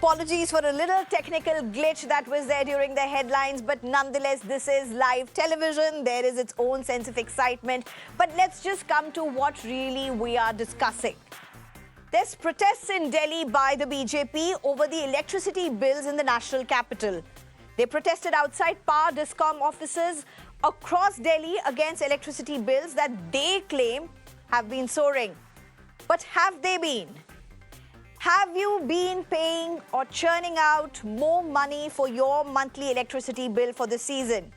Apologies for a little technical glitch that was there during the headlines, but nonetheless, this is live television. There is its own sense of excitement. But let's just come to what really we are discussing. There's protests in Delhi by the BJP over the electricity bills in the national capital. They protested outside power discom offices across Delhi against electricity bills that they claim have been soaring. But have they been? Have you been paying or churning out more money for your monthly electricity bill for the season?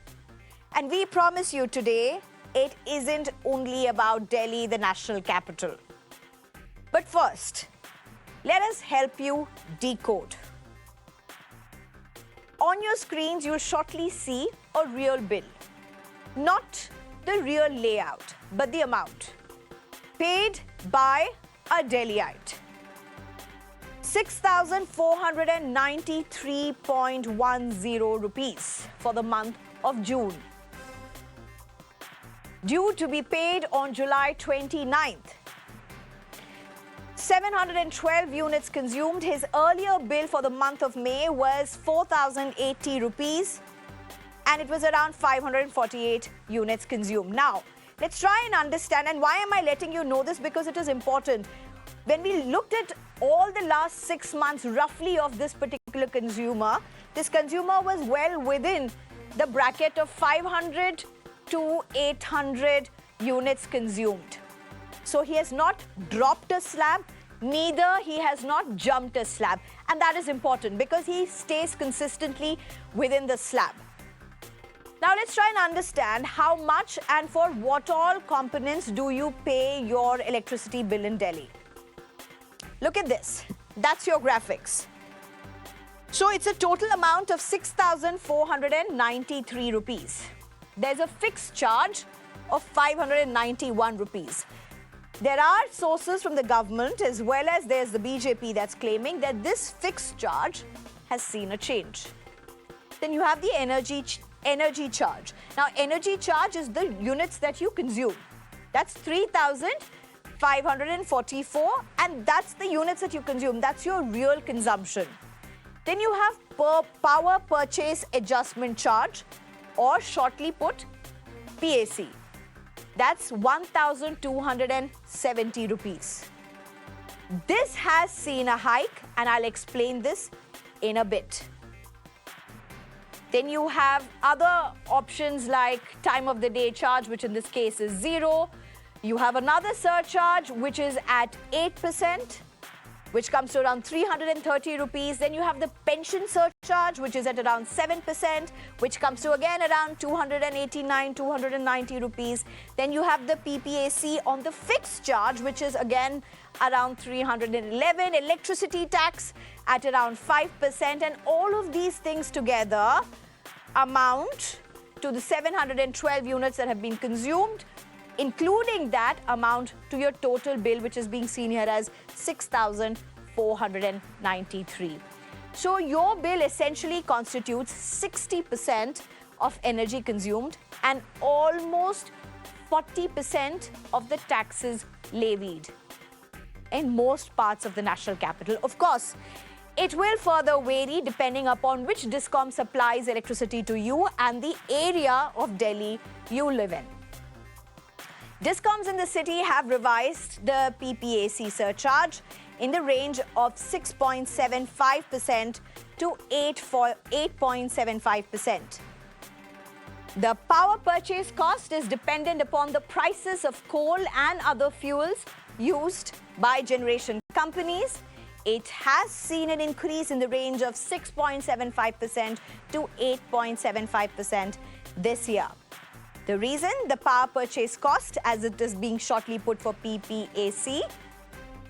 And we promise you today, it isn't only about Delhi, the national capital. But first, let us help you decode. On your screens, you'll shortly see a real bill. Not the real layout, but the amount. Paid by a Delhiite. 6,493.10 rupees for the month of June. Due to be paid on July 29th. 712 units consumed. His earlier bill for the month of May was 4,080 rupees and it was around 548 units consumed. Now, let's try and understand, and why am I letting you know this? Because it is important. When we looked at all the last 6 months roughly of this particular consumer, this consumer was well within the bracket of 500 to 800 units consumed. So he has not dropped a slab, neither he has not jumped a slab. And that is important because he stays consistently within the slab. Now let's try and understand how much and for what all components do you pay your electricity bill in Delhi. Look at this. That's your graphics. So it's a total amount of 6,493 rupees. There's a fixed charge of 591 rupees. There are sources from the government as well as there's the BJP that's claiming that this fixed charge has seen a change. Then you have the energy charge. Now, energy charge is the units that you consume. That's 3,544 and that's the units that you consume. That's your real consumption. Then you have power purchase adjustment charge, or shortly put, PAC. That's 1,270 rupees. This has seen a hike and I'll explain this in a bit. Then you have other options like time of the day charge, which in this case is 0. You have another surcharge, which is at 8%, which comes to around 330 rupees. Then you have the pension surcharge, which is at around 7%, which comes to again around 289, 290 rupees. Then you have the PPAC on the fixed charge, which is again around 311. Electricity tax at around 5%. And all of these things together amount to the 712 units that have been consumed, including that amount to your total bill, which is being seen here as 6,493. So your bill essentially constitutes 60% of energy consumed and almost 40% of the taxes levied in most parts of the national capital. Of course, it will further vary depending upon which discom supplies electricity to you and the area of Delhi you live in. Discoms in the city have revised the PPAC surcharge in the range of 6.75% to 8.75%. The power purchase cost is dependent upon the prices of coal and other fuels used by generation companies. It has seen an increase in the range of 6.75% to 8.75% this year. The reason, the power purchase cost, as it is being shortly put for PPAC,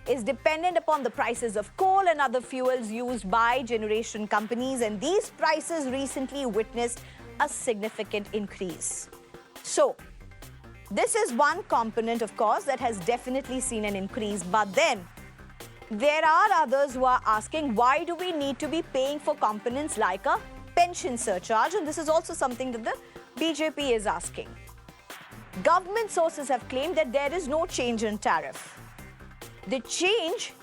is dependent upon the prices of coal and other fuels used by generation companies, and these prices recently witnessed a significant increase. So, this is one component, of course, that has definitely seen an increase, but then there are others who are asking, why do we need to be paying for components like a pension surcharge? And this is also something that the BJP is asking. Government sources have claimed that there is no change in tariff. The change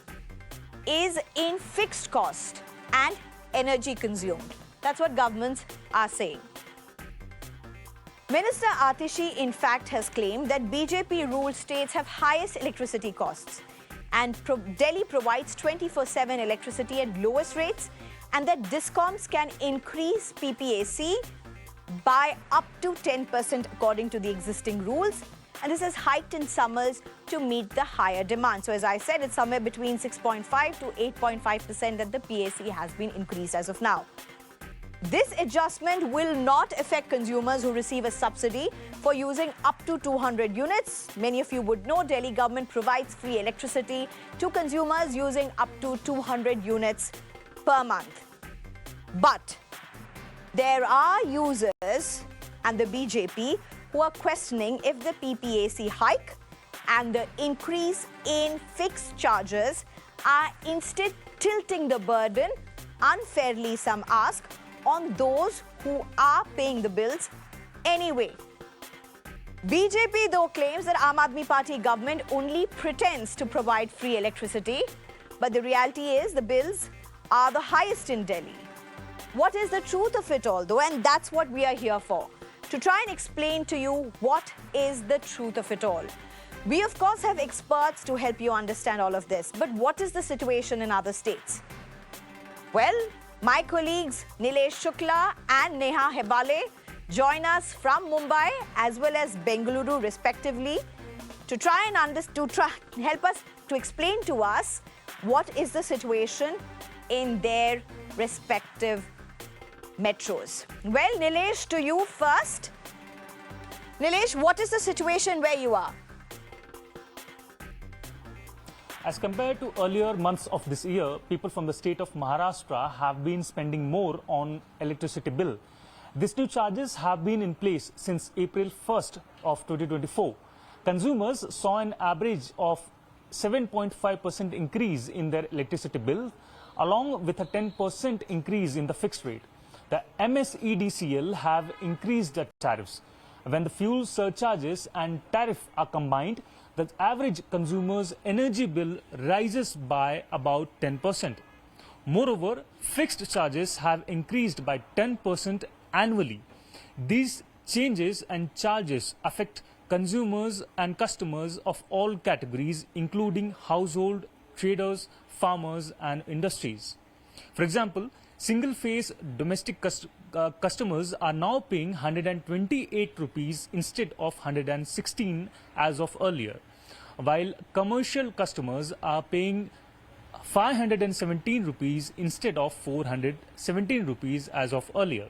is in fixed cost. and energy consumed. That's what governments are saying. Minister Atishi, in fact, has claimed that BJP-ruled states have highest electricity costs and Delhi provides 24/7 electricity at lowest rates, and that discoms can increase PPAC by up to 10% according to the existing rules. And this has hiked in summers to meet the higher demand. So as I said, it's somewhere between 6.5 to 8.5% that the PAC has been increased as of now. This adjustment will not affect consumers who receive a subsidy for using up to 200 units. Many of you would know Delhi government provides free electricity to consumers using up to 200 units per month. But there are users and the BJP who are questioning if the PPAC hike and the increase in fixed charges are instead tilting the burden, unfairly some ask, on those who are paying the bills anyway. BJP though claims that Aam Aadmi Party government only pretends to provide free electricity, but the reality is the bills are the highest in Delhi. What is the truth of it all though? And that's what we are here for, to try and explain to you what is the truth of it all. We of course have experts to help you understand all of this, but what is the situation in other states? Well, my colleagues Nilesh Shukla and Sneha Koshy join us from Mumbai as well as Bengaluru respectively to try and help us to explain to us what is the situation in their respective metros. Well, Nilesh, to you first. Nilesh, what is the situation where you are? As compared to earlier months of this year, people from the state of Maharashtra have been spending more on electricity bill. These new charges have been in place since April 1st of 2024. Consumers saw an average of 7.5% increase in their electricity bill, along with a 10% increase in the fixed rate. The MSEDCL have increased the tariffs. When the fuel surcharges and tariff are combined, the average consumer's energy bill rises by about 10%. Moreover, fixed charges have increased by 10% annually. These changes and charges affect consumers and customers of all categories, including household, traders, farmers and industries. For example, single-phase domestic customers are now paying 128 rupees instead of 116 as of earlier, while commercial customers are paying 517 rupees instead of 417 rupees as of earlier.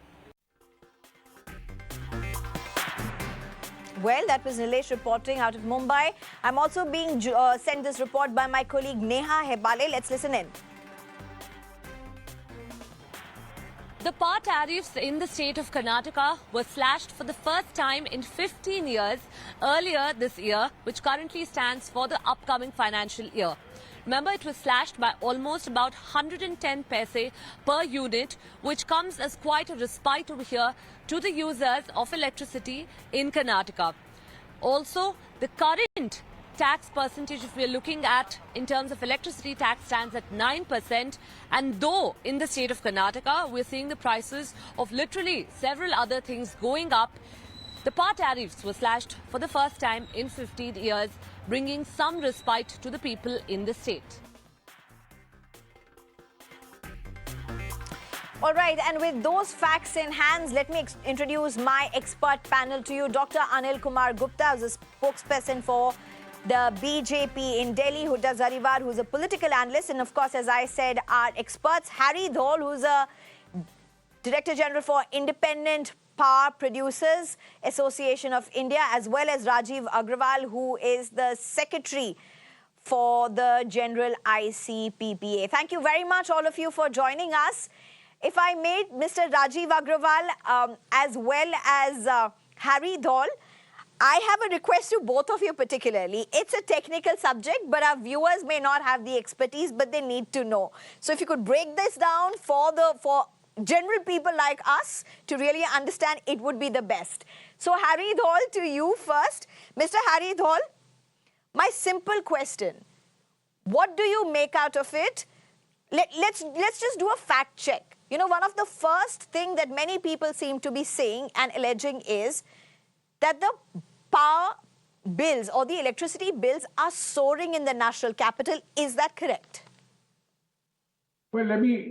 Well, that was Nilesh reporting out of Mumbai. I'm also being sent this report by my colleague Sneha Koshy. Let's listen in. The power tariffs in the state of Karnataka were slashed for the first time in 15 years earlier this year, which currently stands for the upcoming financial year. Remember, it was slashed by almost about 110 paise per unit, which comes as quite a respite over here to the users of electricity in Karnataka. Also, the current tax percentage, if we are looking at in terms of electricity tax, stands at 9%. And though in the state of Karnataka, we're seeing the prices of literally several other things going up, the power tariffs were slashed for the first time in 15 years, bringing some respite to the people in the state. All right, and with those facts in hands, let me introduce my expert panel to you. Dr. Anil Kumar Gupta is a spokesperson for the BJP in Delhi, Huda Zariwar, who's a political analyst, and of course, as I said, our experts, Harry Dhaul, who's a Director General for Independent Power Producers Association of India, as well as Rajiv Agarwal, who is the Secretary for the General ICPPA. Thank you very much, all of you, for joining us. If I may, Mr. Rajiv Agarwal, as well as Harry Dhaul, I have a request to both of you particularly. It's a technical subject, but our viewers may not have the expertise, but they need to know. So if you could break this down for general people like us to really understand, it would be the best. So Harry Dhaul, to you first. Mr. Harry Dhaul, my simple question, what do you make out of it? let's just do a fact check. You know, one of the first thing that many people seem to be saying and alleging is that the power bills or the electricity bills are soaring in the national capital. Is that correct? Well, let me,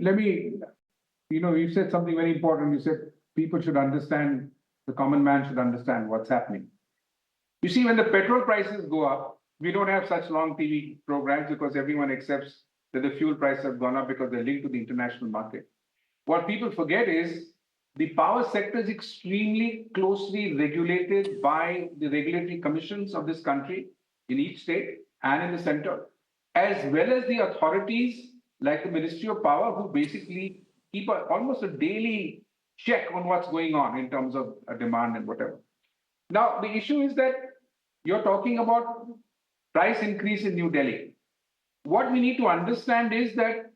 you said something very important. You said people should understand, the common man should understand what's happening. You see, when the petrol prices go up, we don't have such long TV programs because everyone accepts that the fuel prices have gone up because they're linked to the international market. What people forget is the power sector is extremely closely regulated by the regulatory commissions of this country in each state and in the center, as well as the authorities like the Ministry of Power, who basically keep almost a daily check on what's going on in terms of demand and whatever. Now, the issue is that you're talking about price increase in New Delhi. What we need to understand is that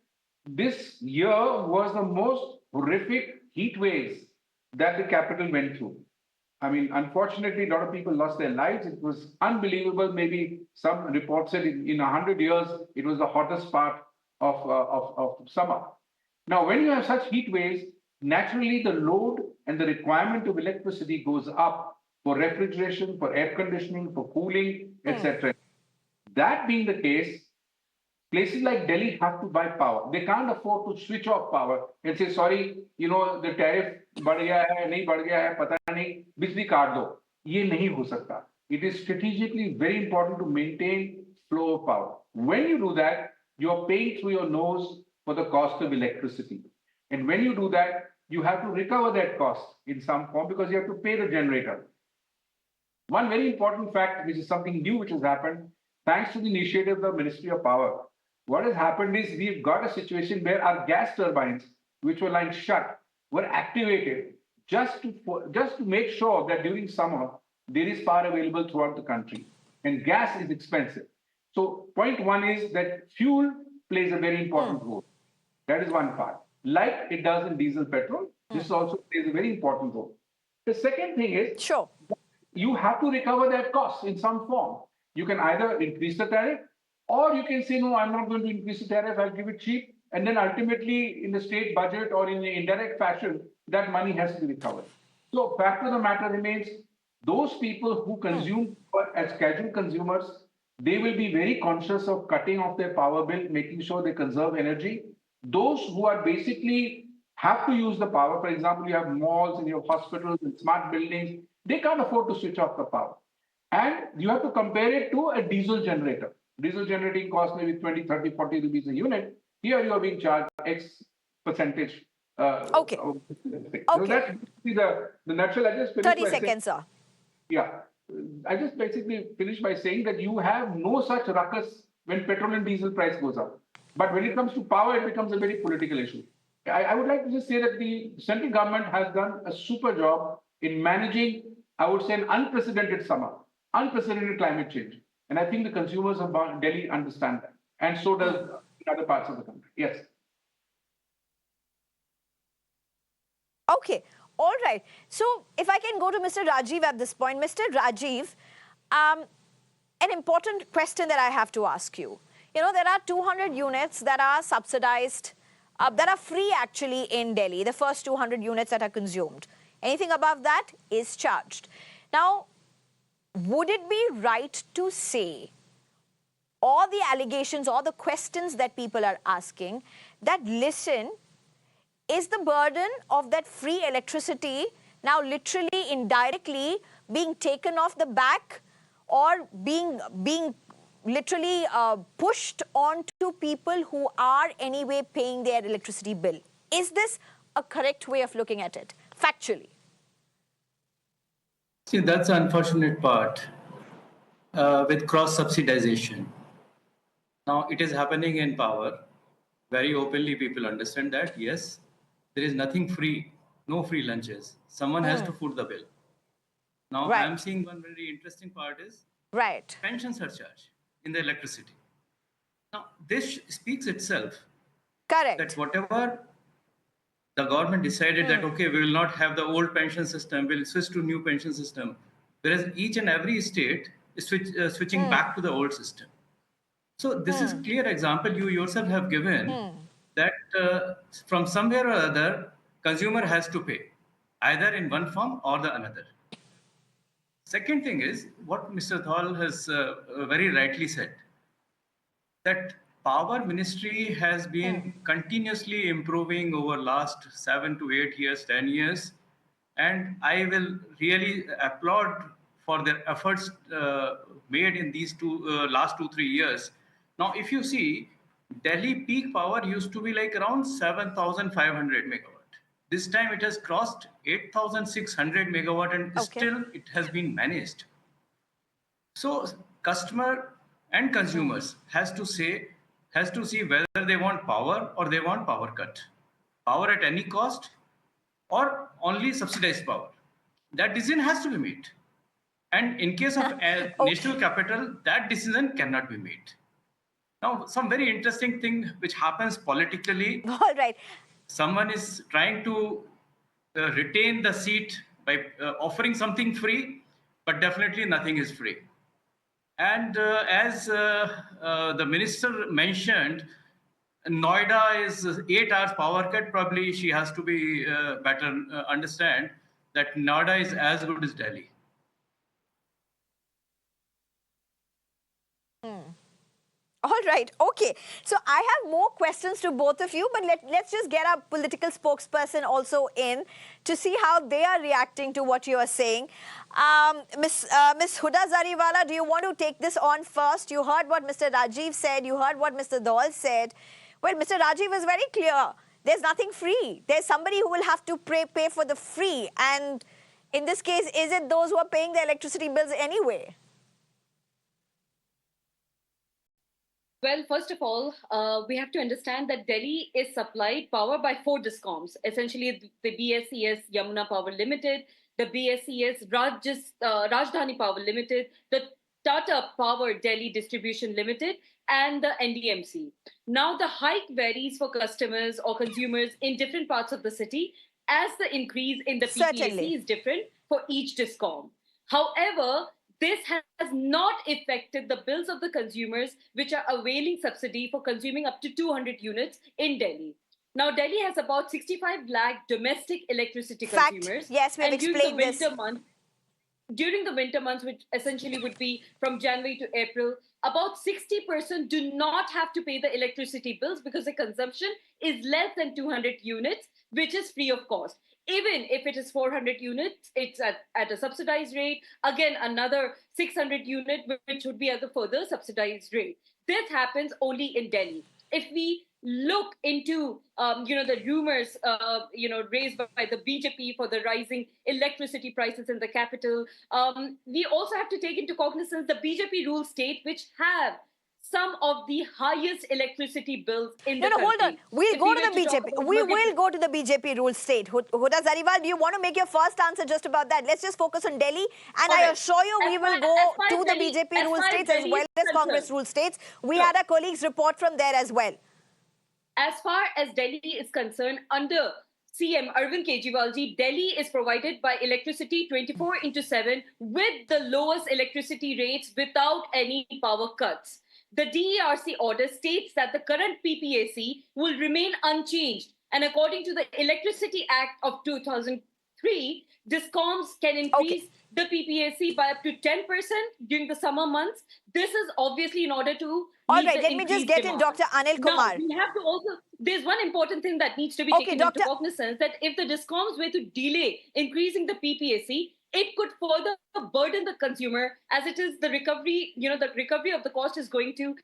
this year was the most horrific heat waves that the capital went through. I mean, unfortunately, a lot of people lost their lives. It was unbelievable. Maybe some reports said in 100 years, it was the hottest part of summer. Now, when you have such heat waves, naturally the load and the requirement of electricity goes up for refrigeration, for air conditioning, for cooling, etc. That being the case, places like Delhi have to buy power. They can't afford to switch off power and say, sorry, the tariff बढ़ गया है, नहीं बढ़ गया है, पता नहीं, बिजली काट दो. ये नहीं हो सकता. It is strategically very important to maintain flow of power. When you do that, you're paying through your nose for the cost of electricity. And when you do that, you have to recover that cost in some form because you have to pay the generator. One very important fact, which is something new which has happened, thanks to the initiative of the Ministry of Power, what has happened is we've got a situation where our gas turbines, which were lying shut, were activated just to make sure that during summer, there is power available throughout the country. And gas is expensive. So point one is that fuel plays a very important role. That is one part. Like it does in diesel petrol, this also plays a very important role. The second thing is, sure, you have to recover that cost in some form. You can either increase the tariff, or you can say, no, I'm not going to increase the tariff, I'll give it cheap. And then ultimately in the state budget or in an indirect fashion, that money has to be recovered. So fact of the matter remains, those people who consume as casual consumers, they will be very conscious of cutting off their power bill, making sure they conserve energy. Those who are basically have to use the power, for example, you have malls and you have hospitals and smart buildings, they can't afford to switch off the power. And you have to compare it to a diesel generator. Diesel generating costs maybe 20, 30, 40 rupees a unit. Here you are being charged X percentage. Okay. So Okay. that's the natural. I just 30 seconds, sir. Yeah. I just basically finish by saying that you have no such ruckus when petrol and diesel price goes up. But when it comes to power, it becomes a very political issue. I would like to just say that the central government has done a super job in managing, I would say, an unprecedented summer, unprecedented climate change. And I think the consumers of Delhi understand that. And so does other parts of the country. Yes. Okay. All right. So if I can go to Mr. Rajiv at this point. Mr. Rajiv, an important question that I have to ask you. You know, there are 200 units that are subsidized, that are free actually in Delhi, the first 200 units that are consumed. Anything above that is charged. Now, would it be right to say all the allegations or the questions that people are asking that, listen, is the burden of that free electricity now literally indirectly being taken off the back or being literally pushed on to people who are anyway paying their electricity bill? Is this a correct way of looking at it, factually? See, that's the unfortunate part with cross-subsidization. Now, it is happening in power. Very openly, people understand that, yes, there is nothing free, no free lunches. Someone has to foot the bill. Now, Right. I'm seeing one very interesting part is Right. pension surcharge in the electricity. Now, this speaks itself Correct. that whatever the government decided that, okay, we will not have the old pension system, we'll switch to new pension system. Whereas each and every state is switching back to the old system. So this is clear example you yourself have given from somewhere or other, consumer has to pay, either in one form or the another. Second thing is what Mr. Dhaul has very rightly said, that power ministry has been continuously improving over last 7 to 8 years, 10 years, and I will really applaud for their efforts made in these last 2-3 years. Now, if you see, Delhi peak power used to be like around 7,500 megawatt. This time it has crossed 8,600 megawatt, and Okay. still it has been managed. So customer and consumers has to see whether they want power or they want power cut, power at any cost or only subsidized power. That decision has to be made. And in case of a national capital, that decision cannot be made. Now, some very interesting thing which happens politically. All right. Someone is trying to retain the seat by offering something free, but definitely nothing is free. And as the minister mentioned, Noida is 8 hours power cut. Probably she has to be better understand that Noida is as good as Delhi. All right. Okay. So I have more questions to both of you, but let's just get our political spokesperson also in to see how they are reacting to what you are saying. Miss Huda Zariwala, do you want to take this on first? You heard what Mr. Rajiv said. You heard what Mr. Dhaul said. Well, Mr. Rajiv is very clear. There's nothing free. There's somebody who will have to pay for the free. And in this case, is it those who are paying the electricity bills anyway? Well, first of all, we have to understand that Delhi is supplied power by 4 discoms, essentially the BSES Yamuna Power Limited, the BSES Rajdhani Power Limited, the Tata Power Delhi Distribution Limited, and the NDMC. Now, the hike varies for customers or consumers in different parts of the city, as the increase in the PPAC is different for each discom. However, this has not affected the bills of the consumers which are availing subsidy for consuming up to 200 units in Delhi. Now, Delhi has about 65 lakh domestic electricity consumers. Yes, we have explained this. During the winter months, which essentially would be from January to April, about 60% do not have to pay the electricity bills because the consumption is less than 200 units, which is free of cost. Even if it is 400 units, it's at a subsidized rate. Again, another 600 unit, which would be at the further subsidized rate. This happens only in Delhi. If we look into, the rumors, raised by the BJP for the rising electricity prices in the capital, we also have to take into cognizance the BJP ruled state, which have some of the highest electricity bills in the country. Hold on. We'll go to the BJP. We will go to the BJP ruled state. Huda Zariwal, do you want to make your first answer just about that? Let's just focus on Delhi. And I assure you, we will go to the BJP ruled states as well as Congress ruled states. We had our colleagues report from there as well. As far as Delhi is concerned, under CM Arvind Kejriwalji, Delhi is provided by electricity 24/7 with the lowest electricity rates without any power cuts. The DERC order states that the current PPAC will remain unchanged. And according to the Electricity Act of 2003, discoms can increase the PPAC by up to 10% during the summer months. This is obviously in order to all right, let me just get in Dr. Anil Kumar. Now, we have to also, there's one important thing that needs to be taken into cognizance, that if the discoms were to delay increasing the PPAC, it could further burden the consumer, as it is the recovery, the recovery of the cost is going to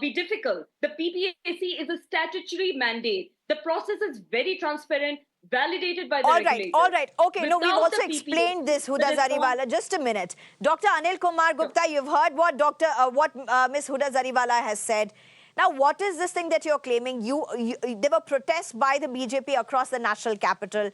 be difficult. The PPAC is a statutory mandate. The process is very transparent, validated by the regulator. All right. Okay, no, we've also explained this, Huda Zariwala. Just a minute. Dr. Anil Kumar Gupta, you've heard what Ms. Huda Zariwala has said. Now, what is this thing that you're claiming? There were protests by the BJP across the national capital.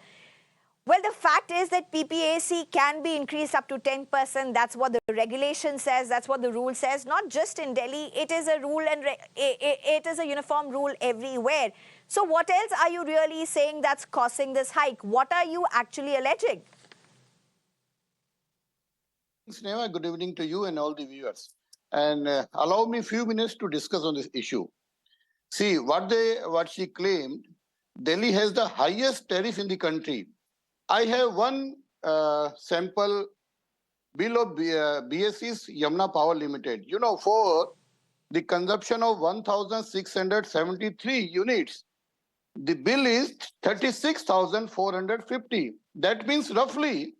Well, the fact is that PPAC can be increased up to 10%. That's what the regulation says. That's what the rule says. Not just in Delhi. It is a rule and it is a uniform rule everywhere. So what else are you really saying that's causing this hike? What are you actually alleging? Sneha, good evening to you and all the viewers. And allow me a few minutes to discuss on this issue. See, what she claimed, Delhi has the highest tariff in the country. I have one sample bill of BSE's Yamuna Power Limited. You know, for the consumption of 1,673 units, the bill is 36,450. That means roughly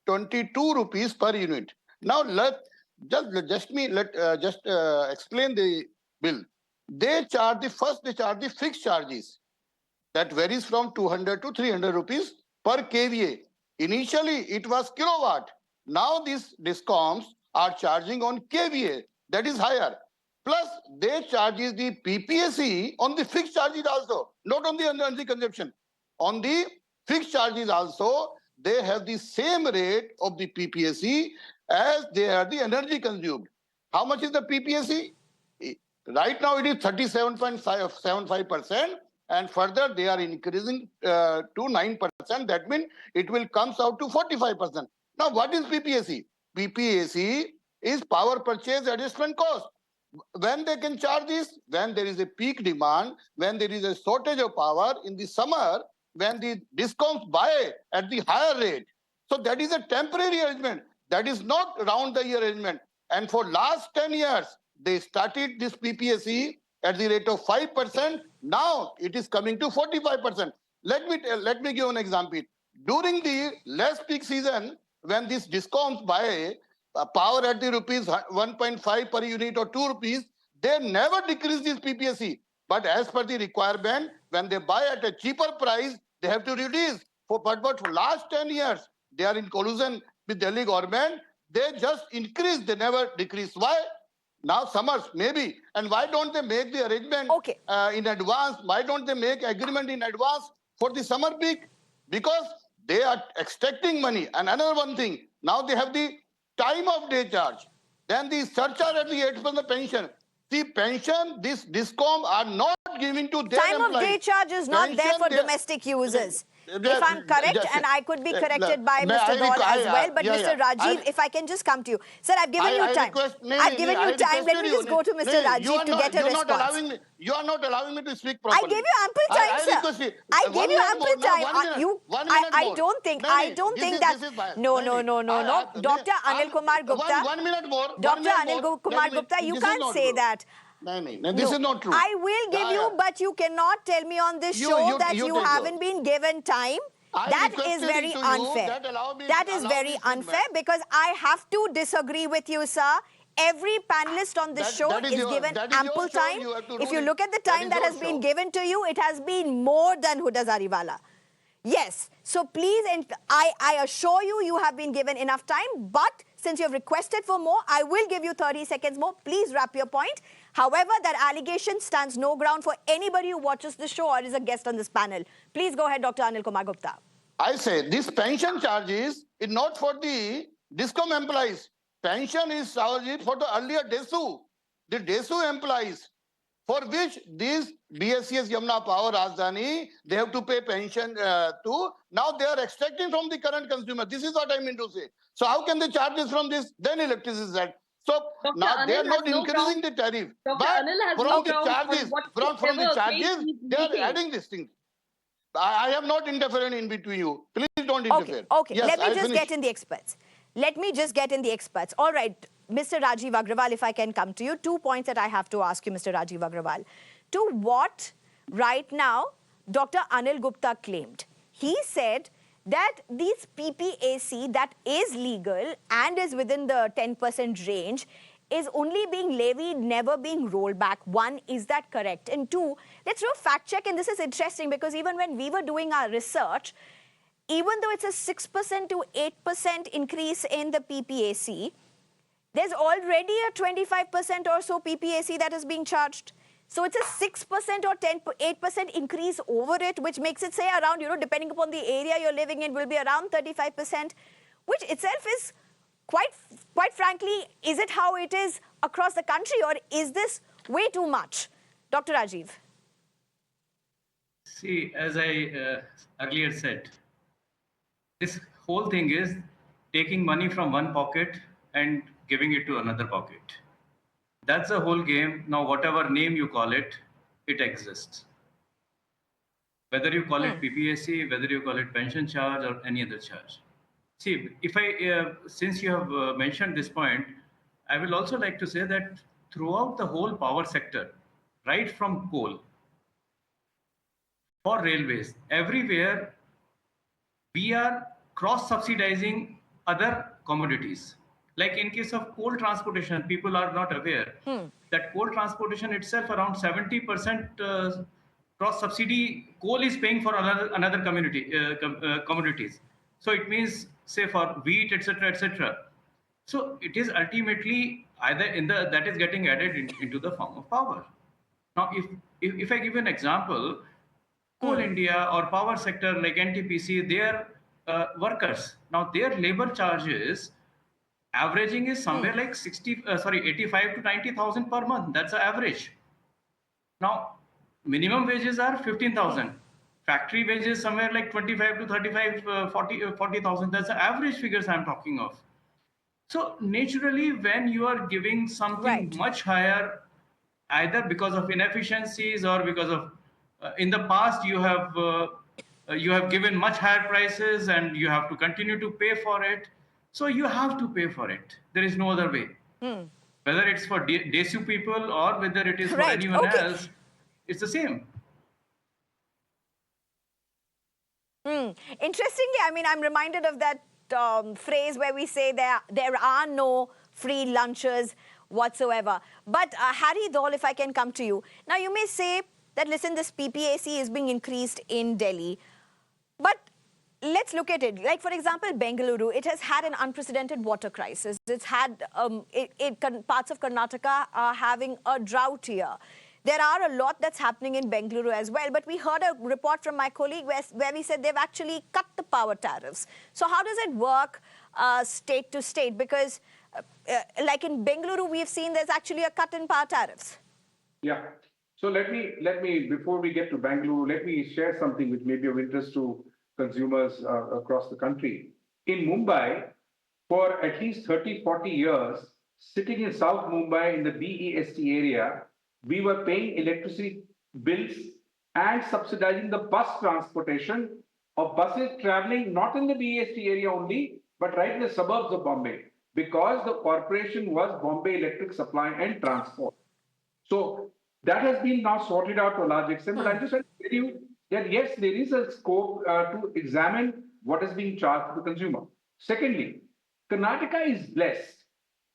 22 rupees per unit. Now let explain the bill. They charge the fixed charges that varies from 200 to 300 rupees per kVA. Initially, it was kilowatt. Now these discoms are charging on kVA. That is higher. Plus, they charges the PPAC on the fixed charges also, not on the energy consumption. On the fixed charges also, they have the same rate of the PPAC as they have the energy consumed. How much is the PPAC? Right now, it is 37.75%, and further they are increasing to 9%. That means it will come out to 45%. Now, what is PPAC? PPAC is power purchase adjustment cost. When they can charge this? When there is a peak demand, when there is a shortage of power in the summer, when the discoms buy at the higher rate. So that is a temporary arrangement. That is not round the year arrangement. And for last 10 years, they started this PPAC at the rate of 5%. Now it is coming to 45%. Let me give an example. During the less peak season, when these discoms buy power at the rupees 1.5 per unit or 2 rupees, they never decrease this PPAC. But as per the requirement, when they buy at a cheaper price, they have to reduce. But for last 10 years, they are in collusion with Delhi government. They just increase, they never decrease. Why? Now summers, maybe. And why don't they make the arrangement in advance? Why don't they make agreement in advance for the summer peak? Because they are extracting money. And another one thing, now they have the time of day charge. Then the surcharge at the 8% pension. The pension, this discom are not giving to their Time of day charge is not there for domestic users. If I'm correct, and I could be corrected by Mr. Dhaul as well, but Mr. Rajiv, if I can just come to you. Sir, I've given you time. I've given you time. Let me just go to Mr. Rajiv to get a response. You are not allowing me to speak properly. I gave you ample time, sir. I gave you ample time. I don't think that. No. Dr. Anil Kumar Gupta. 1 minute more. Dr. Anil Kumar Gupta, you can't say that. No, this is not true. I will give you, but you cannot tell me on this show that you haven't been given time. That is very unfair. That is very unfair because I have to disagree with you, sir. Every panelist on this show is given ample time. If you look at the time that has been given to you, it has been more than Huda Zariwala. Yes. So please, I assure you, you have been given enough time. But since you have requested for more, I will give you 30 seconds more. Please wrap your point. However, that allegation stands no ground for anybody who watches the show or is a guest on this panel. Please go ahead, Dr. Anil Kumar Gupta. I say this pension charges is not for the discom employees. Pension is charged for the earlier DESU. The DESU employees, for which these BSES Yamuna Power Rajdhani, they have to pay pension to. Now they are extracting from the current consumer. This is what I mean to say. So how can they charge this from this? Then electricity side. So Dr. now Anil they are not has no increasing ground. the tariff. Dr. But Anil has from no the ground charges, on from the charges, he's they are making. adding this thing. I am not interfering in between you. Please don't interfere. Okay. Yes, Let me just get in the experts. All right, Mr. Rajiv Agarwal, if I can come to you. 2 points that I have to ask you, Mr. Rajiv Agarwal. To what right now Dr. Anil Gupta claimed? He said that these PPAC that is legal and is within the 10% range is only being levied, never being rolled back. One, is that correct? And two, let's do a fact check. And this is interesting because even when we were doing our research, even though it's a 6% to 8% increase in the PPAC, there's already a 25% or so PPAC that is being charged. So it's a 6% or 8% increase over it, which makes it say around, depending upon the area you're living in, will be around 35%, which itself is quite frankly, is it how it is across the country, or is this way too much? Dr. Rajiv. See, as I earlier said, this whole thing is taking money from one pocket and giving it to another pocket. That's the whole game. Now, whatever name you call it, it exists. Whether you call it PPAC, whether you call it pension charge or any other charge. See, if since you have mentioned this point, I will also like to say that throughout the whole power sector, right from coal, for railways, everywhere we are cross-subsidizing other commodities. Like in case of coal transportation, people are not aware that coal transportation itself around 70% cross-subsidy coal is paying for another commodities. So it means, say, for wheat, etc., etc. So it is ultimately either that is getting added into the form of power. Now, if I give you an example, Coal India or power sector like NTPC, their workers, now their labor charges averaging is somewhere like 85 to 90,000 per month. That's the average. Now, minimum wages are 15,000. Factory wages somewhere like 25 to 35, 40,000. That's the average figures I'm talking of. So naturally, when you are giving something much higher, either because of inefficiencies or because of in the past you have given much higher prices and you have to continue to pay for it. So you have to pay for it. There is no other way. Whether it's for DSU people or whether it is for anyone else, it's the same. Interestingly, I mean, I'm reminded of that phrase where we say there are no free lunches whatsoever. But Harry Dhaul, if I can come to you. Now, you may say that, listen, this PPAC is being increased in Delhi. But let's look at it. Like, for example, Bengaluru, it has had an unprecedented water crisis. It's had, parts of Karnataka are having a drought here. There are a lot that's happening in Bengaluru as well. But we heard a report from my colleague where we said they've actually cut the power tariffs. So how does it work state to state? Because like in Bengaluru, we've seen there's actually a cut in power tariffs. Yeah. So let me, before we get to Bangalore, let me share something which may be of interest to consumers across the country. In Mumbai, for at least 30, 40 years, sitting in South Mumbai in the BEST area, we were paying electricity bills and subsidizing the bus transportation of buses traveling not in the BEST area only, but right in the suburbs of Bombay, because the corporation was Bombay Electric Supply and Transport. So that has been now sorted out to a large extent, but I just want to tell you that yes, there is a scope to examine what is being charged to the consumer. Secondly, Karnataka is blessed.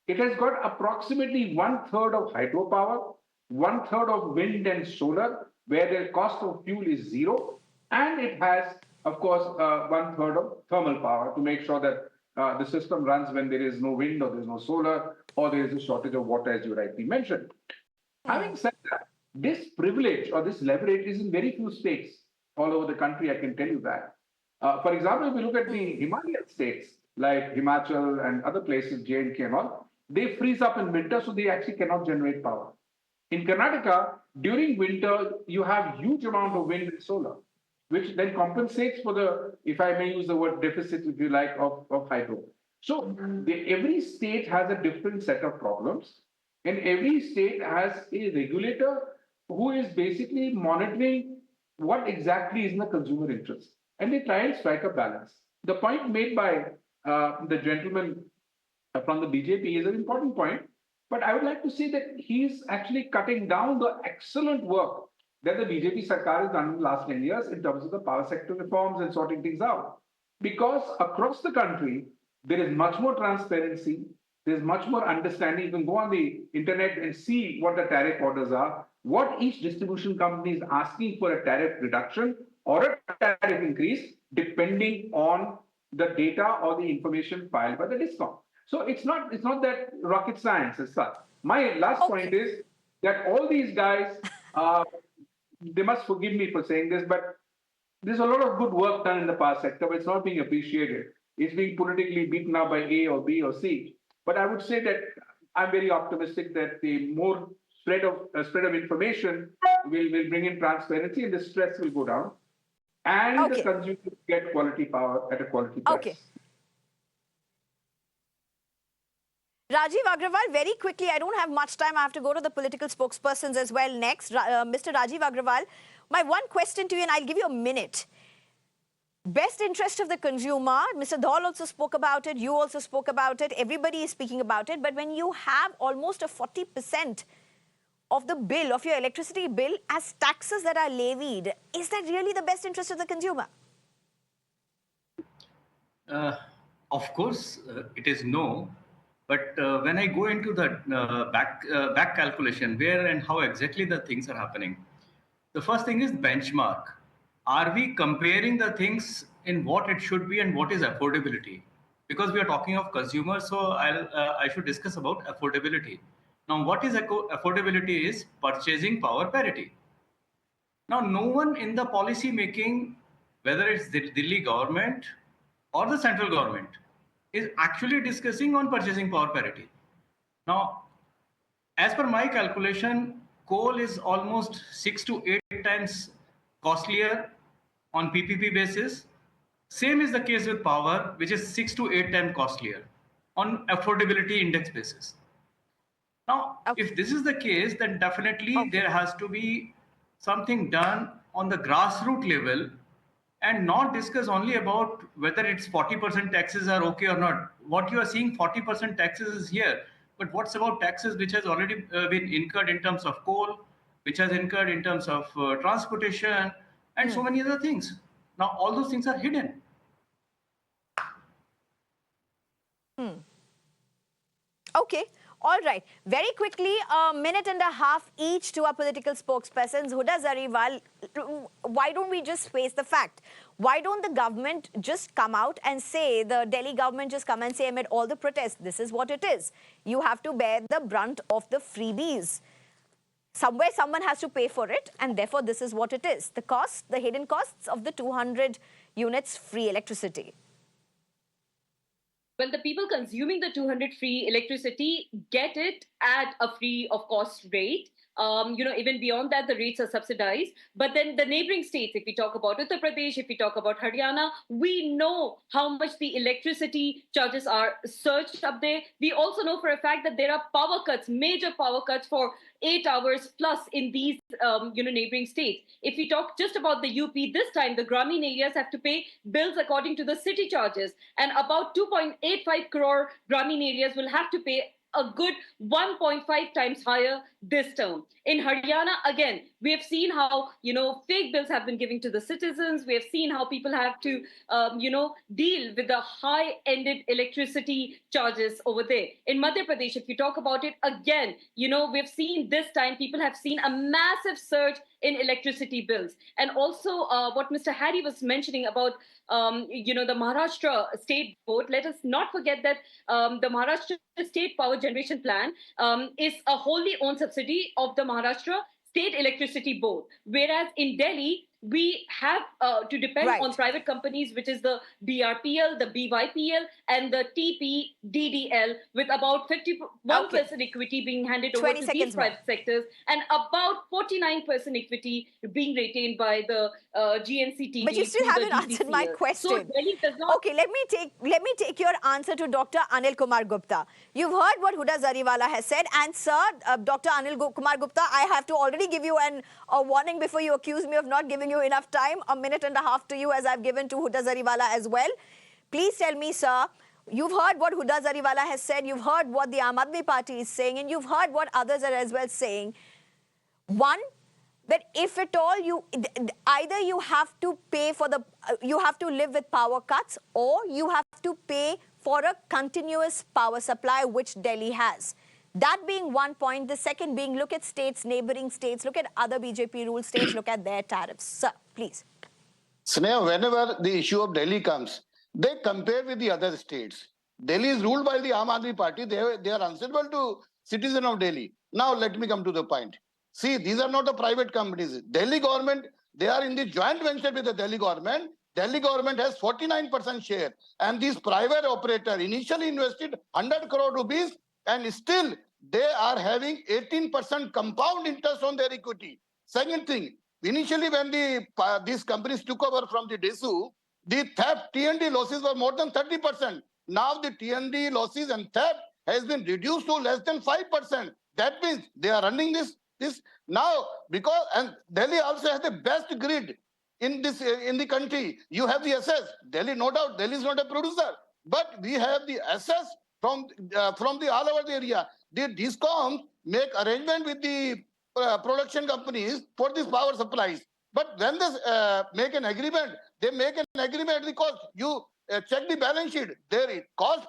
It has got approximately 1/3 of hydropower, 1/3 of wind and solar, where the cost of fuel is zero, and it has, of course, 1/3 of thermal power to make sure that the system runs when there is no wind or there is no solar or there is a shortage of water, as you rightly mentioned. Having said that, this privilege or this leverage is in very few states all over the country, I can tell you that. For example, if we look at the Himalayan states, like Himachal and other places, J&K and all, they freeze up in winter, so they actually cannot generate power. In Karnataka, during winter, you have huge amount of wind and solar, which then compensates for the, if I may use the word deficit, if you like, of hydro. So every state has a different set of problems, and every state has a regulator who is basically monitoring what exactly is in the consumer interest. And they try and strike a balance. The point made by the gentleman from the BJP is an important point, but I would like to say that he's actually cutting down the excellent work that the BJP Sarkar has done in the last 10 years in terms of the power sector reforms and sorting things out. Because across the country, there is much more transparency, there's much more understanding. You can go on the internet and see what the tariff orders are, what each distribution company is asking for a tariff reduction or a tariff increase, depending on the data or the information filed by the discom. So it's not that rocket science as such. My last point is that all these guys, they must forgive me for saying this, but there's a lot of good work done in the power sector, but it's not being appreciated. It's being politically beaten up by A or B or C. But I would say that I'm very optimistic that the more spread of information will bring in transparency and the stress will go down. And the consumer will get quality power at a quality price. Okay. Rajiv Agarwal, very quickly, I don't have much time. I have to go to the political spokespersons as well next. Mr. Rajiv Agarwal, my one question to you, and I'll give you a minute. Best interest of the consumer, Mr. Dhaul also spoke about it, you also spoke about it, everybody is speaking about it, but when you have almost a 40% of the bill, of your electricity bill, as taxes that are levied, is that really the best interest of the consumer? Of course, it is no. But when I go into the back calculation, where and how exactly the things are happening, the first thing is benchmark. Are we comparing the things in what it should be and what is affordability? Because we are talking of consumers, so I should discuss about affordability. Now, what is affordability is purchasing power parity. Now, no one in the policy making, whether it's the Delhi government or the central government, is actually discussing on purchasing power parity. Now, as per my calculation, coal is almost 6 to 8 times costlier on PPP basis. Same is the case with power, which is 6 to 8 times costlier on affordability index basis. Now, if this is the case, then definitely there has to be something done on the grassroots level and not discuss only about whether it's 40% taxes are okay or not. What you are seeing 40% taxes is here, but what's about taxes which has already been incurred in terms of coal, which has incurred in terms of transportation and so many other things. Now, all those things are hidden. Okay. All right. Very quickly, a minute and a half each to our political spokespersons. Huda Zariwal, why don't we just face the fact? Why don't the government just come out and say, the Delhi government just come and say amid all the protests, this is what it is. You have to bear the brunt of the freebies. Somewhere someone has to pay for it, and therefore this is what it is. The cost, the hidden costs of the 200 units free electricity. Well, the people consuming the 200 free electricity get it at a free of cost rate. Even beyond that, the rates are subsidized. But then the neighboring states, if we talk about Uttar Pradesh, if we talk about Haryana, we know how much the electricity charges are surged up there. We also know for a fact that there are power cuts, major power cuts for 8 hours plus in these, neighboring states. If we talk just about the UP, this time the Grameen areas have to pay bills according to the city charges. And about 2.85 crore Grameen areas will have to pay a good 1.5 times higher this term. In Haryana, again, we have seen how, fake bills have been given to the citizens. We have seen how people have to, deal with the high-ended electricity charges over there. In Madhya Pradesh, if you talk about it, again, we've seen this time, people have seen a massive surge in electricity bills. And also what Mr. Harry was mentioning about, the Maharashtra State Board, let us not forget that the Maharashtra State Power Generation Plan is a wholly owned subsidy of the Maharashtra State Electricity Board. Whereas in Delhi, we have to depend on private companies, which is the BRPL, the BYPL, and the TPDDL, with about 51% equity being handed over to these private sectors, and about 49% equity being retained by the GNCTD. But you still haven't answered my question. So Delhi does not. Okay, let me take your answer to Dr. Anil Kumar Gupta. You've heard what Huda Zariwala has said, and sir, Dr. Anil Kumar Gupta, I have to already give you a warning before you accuse me of not giving you enough time. A minute and a half to you, as I've given to Huda Zariwala as well. Please tell me, sir, you've heard what Huda Zariwala has said, you've heard what the Aam Aadmi Party is saying, and you've heard what others are as well saying. One, that if at all either you have to pay for you have to live with power cuts, or you have to pay for a continuous power supply, which Delhi has. That being one point. The second being, look at states, neighboring states, look at other BJP ruled states, look at their tariffs. Sir, please. Sneha, whenever the issue of Delhi comes, they compare with the other states. Delhi is ruled by the Aam Aadmi Party. They are answerable to citizens of Delhi. Now, let me come to the point. See, these are not the private companies. Delhi government, they are in the joint venture with the Delhi government. Delhi government has 49% share. And this private operator initially invested 100 crore rupees, and still they are having 18% compound interest on their equity. Second thing, initially when these companies took over from the DESU, the theft T&D losses were more than 30%. Now the T&D losses and theft has been reduced to less than 5%. That means they are running this now because, and Delhi also has the best grid in the country. You have the access. Delhi, no doubt, Delhi is not a producer, but we have the access from the all over the area. The discoms make arrangement with the production companies for these power supplies. But when they make an agreement, they make an agreement at the cost. You check the balance sheet. Their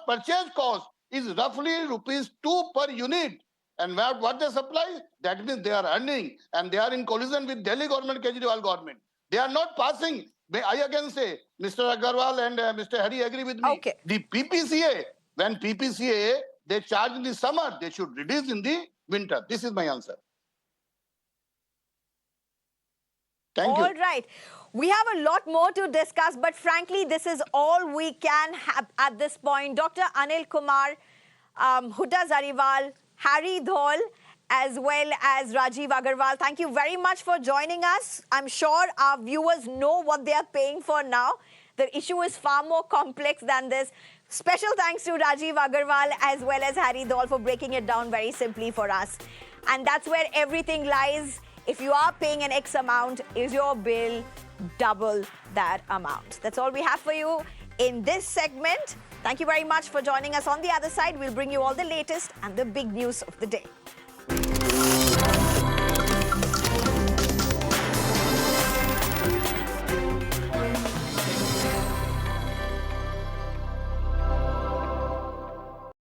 purchase cost is roughly rupees 2 per unit. And what they supply, that means they are earning, and they are in collision with Delhi government, Kejriwal government. They are not passing. I again say, Mr. Agarwal and Mr. Harry agree with me. Okay. The PPCA, when PPCA, they charge in the summer, they should reduce in the winter. This is my answer. Thank you. All right. We have a lot more to discuss, but frankly, this is all we can have at this point. Dr. Anil Kumar, Huda Zariwal, Harry Dhaul, as well as Rajiv Agarwal, thank you very much for joining us. I'm sure our viewers know what they are paying for now. The issue is far more complex than this. Special thanks to Rajiv Agarwal as well as Harry Dhaul for breaking it down very simply for us. And that's where everything lies. If you are paying an X amount, is your bill double that amount? That's all we have for you in this segment. Thank you very much for joining us. On the other side, we'll bring you all the latest and the big news of the day.